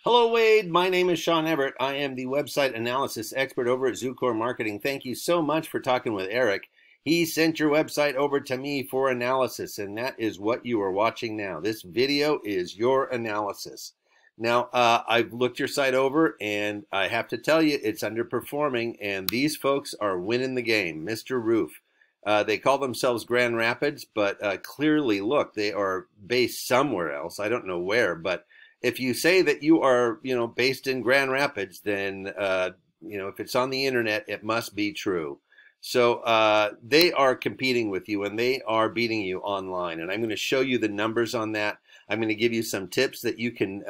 Hello, Wade. My name is Sean Everett. I am the website analysis expert over at Zucore Marketing. Thank you so much for talking with Eric. He sent your website over to me for analysis, and that is what you are watching now. This video is your analysis. Now, I've looked your site over, and I have to tell you, it's underperforming, and these folks are winning the game. Mr. Roof. They call themselves Grand Rapids, but clearly, look, they are based somewhere else. I don't know where, but if you say that you are, based in Grand Rapids, then, if it's on the internet, it must be true. So they are competing with you and they are beating you online. And I'm going to show you the numbers on that. I'm going to give you some tips that you can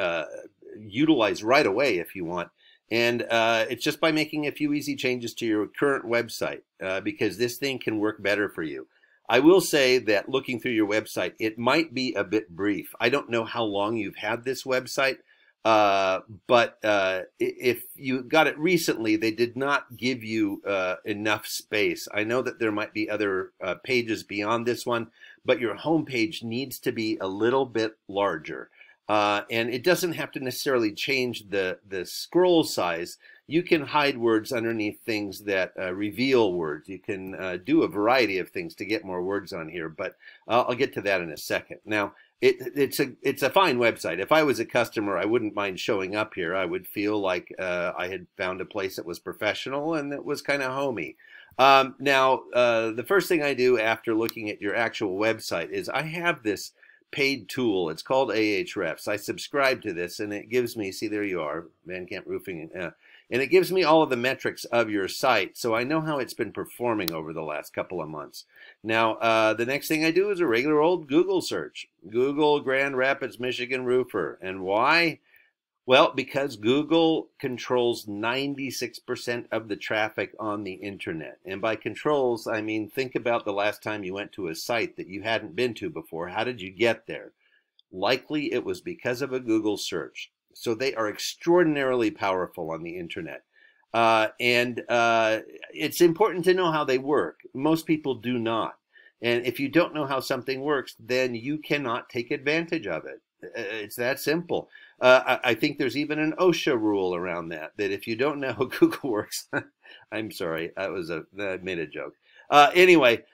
utilize right away if you want. And it's just by making a few easy changes to your current website because this thing can work better for you. I will say that looking through your website, it might be a bit brief. I don't know how long you've had this website, but if you got it recently, they did not give you enough space. I know that there might be other pages beyond this one, but your home page needs to be a little bit larger. And it doesn't have to necessarily change the scroll size. You can hide words underneath things that reveal words. You can do a variety of things to get more words on here, but I'll get to that in a second. Now, it's a fine website. If I was a customer, I wouldn't mind showing up here. I would feel like I had found a place that was professional and that was kind of homey. Now, the first thing I do after looking at your actual website is I have this paid tool. It's called Ahrefs. I subscribe to this and it gives me, see, there you are, Veenkamp Roofing, and it gives me all of the metrics of your site, so I know how it's been performing over the last couple of months. Now, the next thing I do is a regular old Google search. Google Grand Rapids, Michigan roofer. And why? Well, because Google controls 96% of the traffic on the internet. And by controls, I mean, think about the last time you went to a site that you hadn't been to before. How did you get there? Likely it was because of a Google search. So they are extraordinarily powerful on the internet. It's important to know how they work. Most people do not. And if you don't know how something works, then you cannot take advantage of it. It's that simple. I think there's even an OSHA rule around that if you don't know how Google works, I'm sorry, I made a joke. Anyway,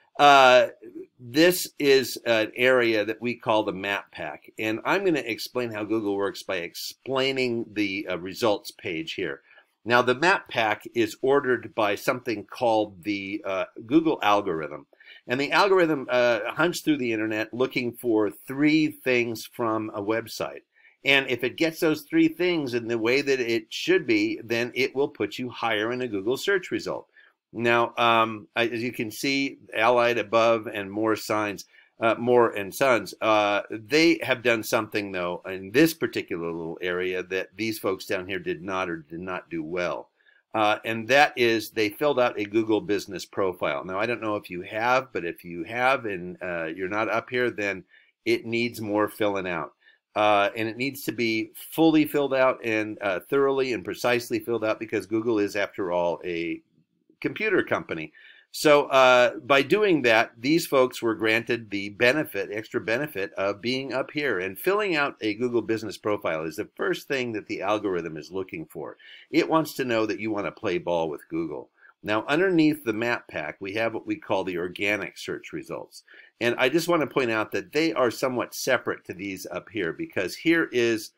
this is an area that we call the map pack, and I'm going to explain how Google works by explaining the results page here. Now, the map pack is ordered by something called the Google algorithm, and the algorithm hunts through the internet looking for 3 things from a website. And if it gets those 3 things in the way that it should be, then it will put you higher in a Google search result. Now, as you can see, allied above and more signs, more and sons, they have done something, though, in this particular little area that these folks down here did not do well. And that is they filled out a Google business profile. Now, I don't know if you have, but if you have and you're not up here, then it needs more filling out. And it needs to be fully filled out and thoroughly and precisely filled out because Google is, after all, a computer company. So by doing that, these folks were granted the extra benefit of being up here, and filling out a Google business profile is the first thing that the algorithm is looking for. It wants to know that you want to play ball with Google. Now, underneath the map pack, we have what we call the organic search results. And I just want to point out that they are somewhat separate to these up here because here is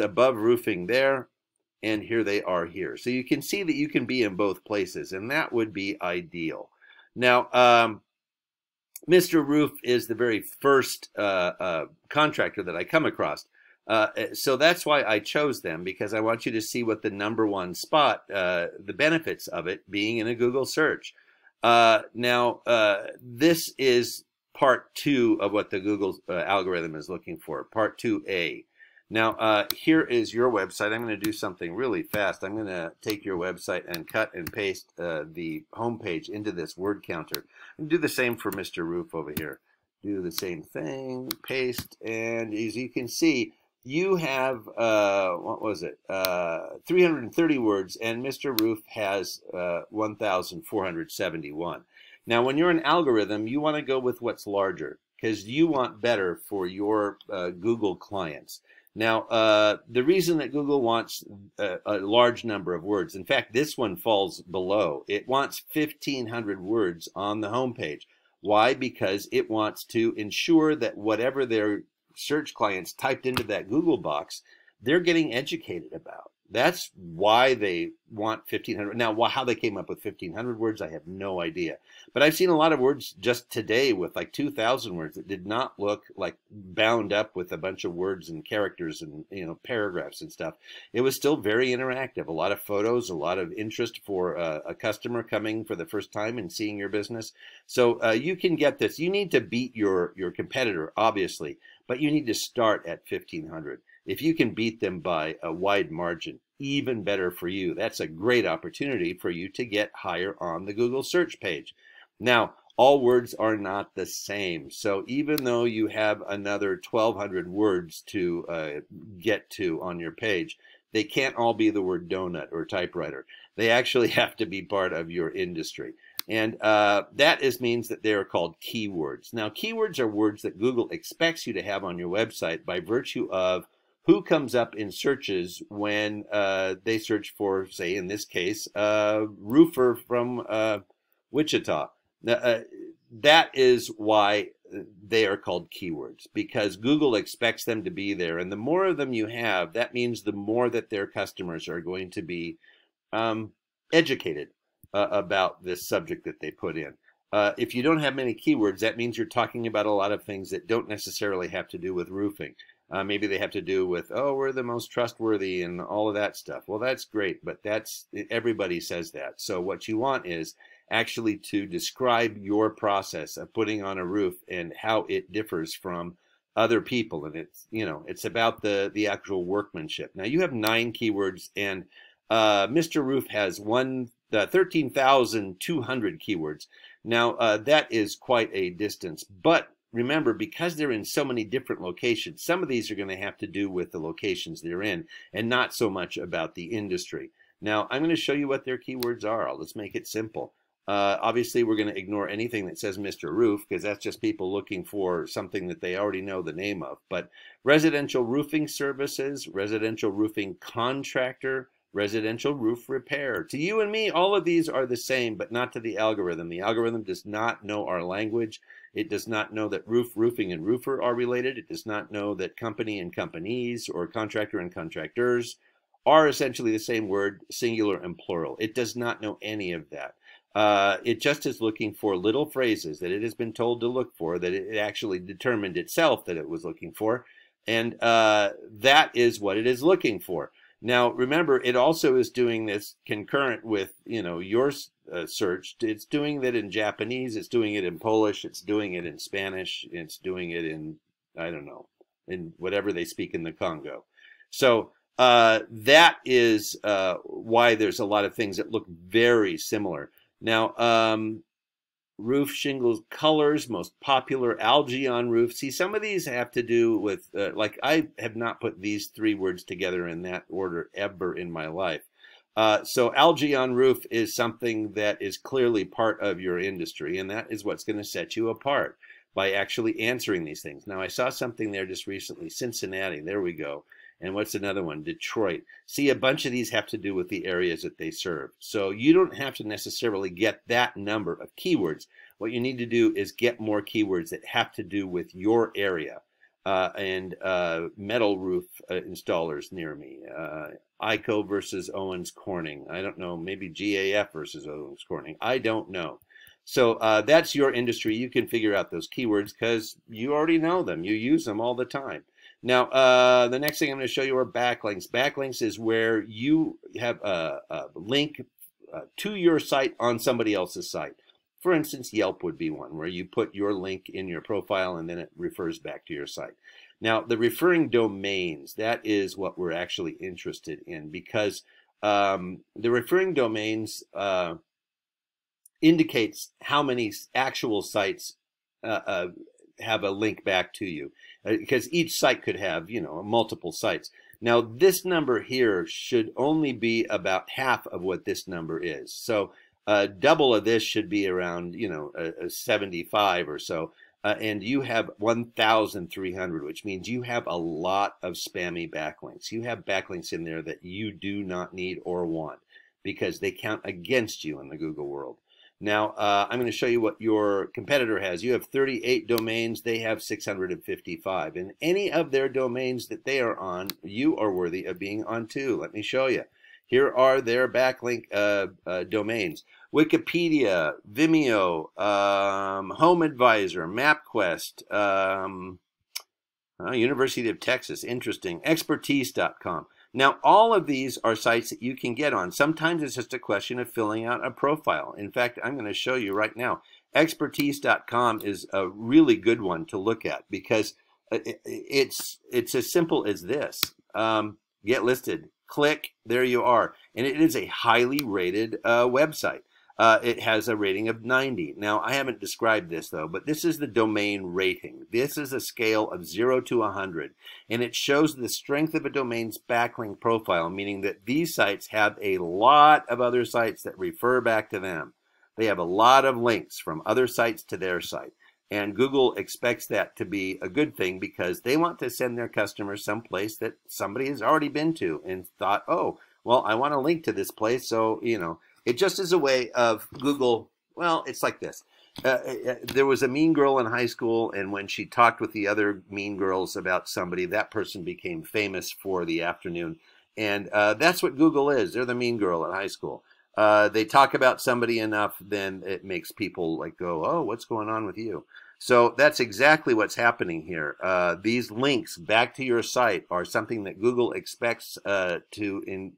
above roofing there, and here they are here. So you can see that you can be in both places, and that would be ideal. Now, Mr. Roof is the very first contractor that I come across. So that's why I chose them, because I want you to see what the #1 spot, the benefits of it being in a Google search. This is part 2 of what the Google algorithm is looking for, part 2A. Now, here is your website. I'm going to do something really fast. I'm going to take your website and cut and paste the home page into this word counter. And do the same for Mr. Roof over here. Do the same thing, paste, and as you can see, you have, 330 words, and Mr. Roof has 1,471. Now, when you're an algorithm, you want to go with what's larger because you want better for your Google clients. Now, the reason that Google wants a large number of words, in fact, this one falls below. It wants 1,500 words on the homepage. Why? Because it wants to ensure that whatever their search clients typed into that Google box, they're getting educated about. That's why they want 1,500. Now, how they came up with 1,500 words, I have no idea. But I've seen a lot of words just today with like 2,000 words that did not look like bound up with a bunch of words and characters and, you know, paragraphs and stuff. It was still very interactive. A lot of photos, a lot of interest for a customer coming for the first time and seeing your business. So you can get this. You need to beat your competitor, obviously, but you need to start at 1,500. If you can beat them by a wide margin, even better for you. That's a great opportunity for you to get higher on the Google search page. Now, all words are not the same. So even though you have another 1,200 words to get to on your page, they can't all be the word donut or typewriter. They actually have to be part of your industry. And that means that they are called keywords. Now, keywords are words that Google expects you to have on your website by virtue of who comes up in searches when they search for, say, in this case, roofer from Wichita. That is why they are called keywords, because Google expects them to be there. And the more of them you have, that means the more that their customers are going to be educated about this subject that they put in. If you don't have many keywords, that means you're talking about a lot of things that don't necessarily have to do with roofing. Maybe they have to do with, oh, we're the most trustworthy and all of that stuff. Well, that's great, but everybody says that. So what you want is actually to describe your process of putting on a roof and how it differs from other people. And it's, you know, it's about the actual workmanship. Now you have 9 keywords, and Mr. Roof has 13,200 keywords. Now that is quite a distance, but remember, because they're in so many different locations, some of these are going to have to do with the locations they're in and not so much about the industry. Now, I'm going to show you what their keywords are. Let's make it simple. Obviously, we're going to ignore anything that says Mr. Roof, because that's just people looking for something that they already know the name of. But residential roofing services, residential roofing contractor, residential roof repair. To you and me, all of these are the same, but not to the algorithm. The algorithm does not know our language. It does not know that roof, roofing, and roofer are related. It does not know that company and companies or contractor and contractors are essentially the same word, singular and plural. It does not know any of that. It just is looking for little phrases that it has been told to look for, that it actually determined itself that it was looking for, and that is what it is looking for. Now, remember, it also is doing this concurrent with, you know, your search. It's doing that in Japanese. It's doing it in Polish. It's doing it in Spanish. It's doing it in, I don't know, in whatever they speak in the Congo. So that is why there's a lot of things that look very similar. Now, roof shingles colors, most popular, algae on roof. See, some of these have to do with, like I have not put these 3 words together in that order ever in my life. So algae on roof is something that is clearly part of your industry, and that is what's going to set you apart by actually answering these things. Now, I saw something there just recently, Cincinnati, there we go. And what's another one? Detroit. See, a bunch of these have to do with the areas that they serve. So you don't have to necessarily get that number of keywords. What you need to do is get more keywords that have to do with your area. And metal roof installers near me. ICO versus Owens Corning. I don't know, maybe GAF versus Owens Corning. I don't know. So that's your industry. You can figure out those keywords because you already know them. You use them all the time. Now, the next thing I'm going to show you are backlinks. Backlinks is where you have a link to your site on somebody else's site. For instance, Yelp would be one where you put your link in your profile and then it refers back to your site. Now, the referring domains, that is what we're actually interested in, because the referring domains indicates how many actual sites have a link back to you, because each site could have, you know, multiple sites. Now, this number here should only be about half of what this number is. So double of this should be around, you know, 75 or so. and you have 1,300, which means you have a lot of spammy backlinks. You have backlinks in there that you do not need or want because they count against you in the Google world. Now, I'm going to show you what your competitor has. You have 38 domains. They have 655. And any of their domains that they are on, you are worthy of being on too. Let me show you. Here are their backlink domains. Wikipedia, Vimeo, Home Advisor, MapQuest, University of Texas, interesting, expertise.com. Now, all of these are sites that you can get on. Sometimes it's just a question of filling out a profile. In fact, I'm going to show you right now. Expertise.com is a really good one to look at because it's as simple as this. Get listed. Click, there you are. And it is a highly rated website. It has a rating of 90. Now, I haven't described this, though, but this is the domain rating. This is a scale of 0 to 100, and it shows the strength of a domain's backlink profile, meaning that these sites have a lot of other sites that refer back to them. They have a lot of links from other sites to their site, and Google expects that to be a good thing because they want to send their customers someplace that somebody has already been to and thought, oh, well, I want to link to this place, so, you know, it just is a way of Google. Well, it's like this. There was a mean girl in high school, and when she talked with the other mean girls about somebody, that person became famous for the afternoon. And that's what Google is. They're the mean girl in high school. They talk about somebody enough, then it makes people like go, oh, what's going on with you? So that's exactly what's happening here. These links back to your site are something that Google expects to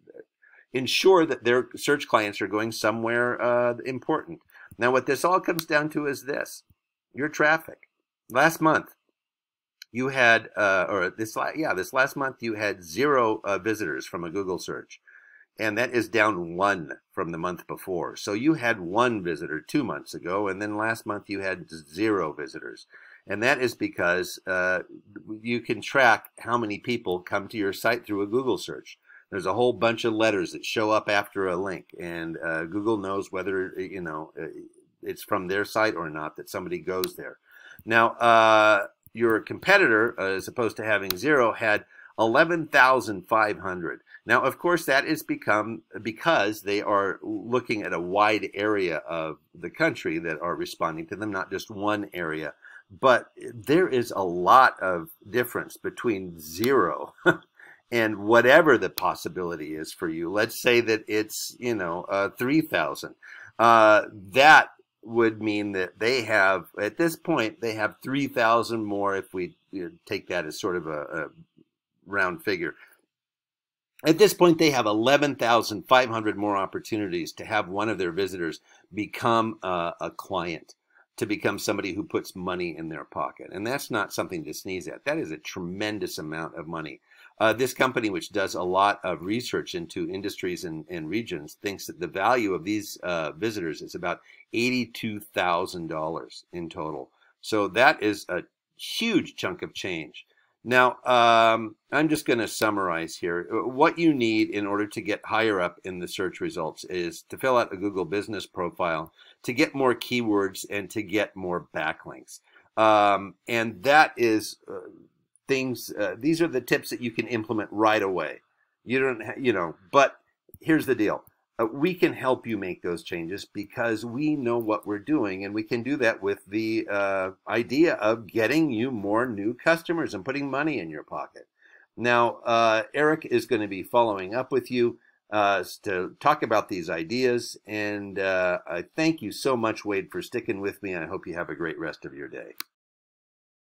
ensure that their search clients are going somewhere important. Now, what this all comes down to is this: your traffic. Last month, you had, this last month you had 0 visitors from a Google search, and that is down 1 from the month before. So you had 1 visitor 2 months ago, and then last month you had 0 visitors. And that is because you can track how many people come to your site through a Google search. There's a whole bunch of letters that show up after a link, and Google knows whether it's from their site or not that somebody goes there. Now, your competitor, as opposed to having 0, had 11,500. Now, of course, that is because they are looking at a wide area of the country that are responding to them, not just one area. But there is a lot of difference between 0 and whatever the possibility is for you. Let's say that it's 3,000. That would mean that they have, at this point, they have 3,000 more, if we take that as sort of a round figure. At this point, they have 11,500 more opportunities to have one of their visitors become a client, to become somebody who puts money in their pocket. And that's not something to sneeze at. That is a tremendous amount of money. This company, which does a lot of research into industries and regions, thinks that the value of these visitors is about $82,000 in total. So that is a huge chunk of change. Now, I'm just going to summarize here. What you need in order to get higher up in the search results is to fill out a Google business profile, to get more keywords, and to get more backlinks. And that is these are the tips that you can implement right away. You don't, but here's the deal. We can help you make those changes because we know what we're doing, and we can do that with the idea of getting you more new customers and putting money in your pocket. Now, Eric is going to be following up with you to talk about these ideas, and I thank you so much, Wade, for sticking with me. I hope you have a great rest of your day.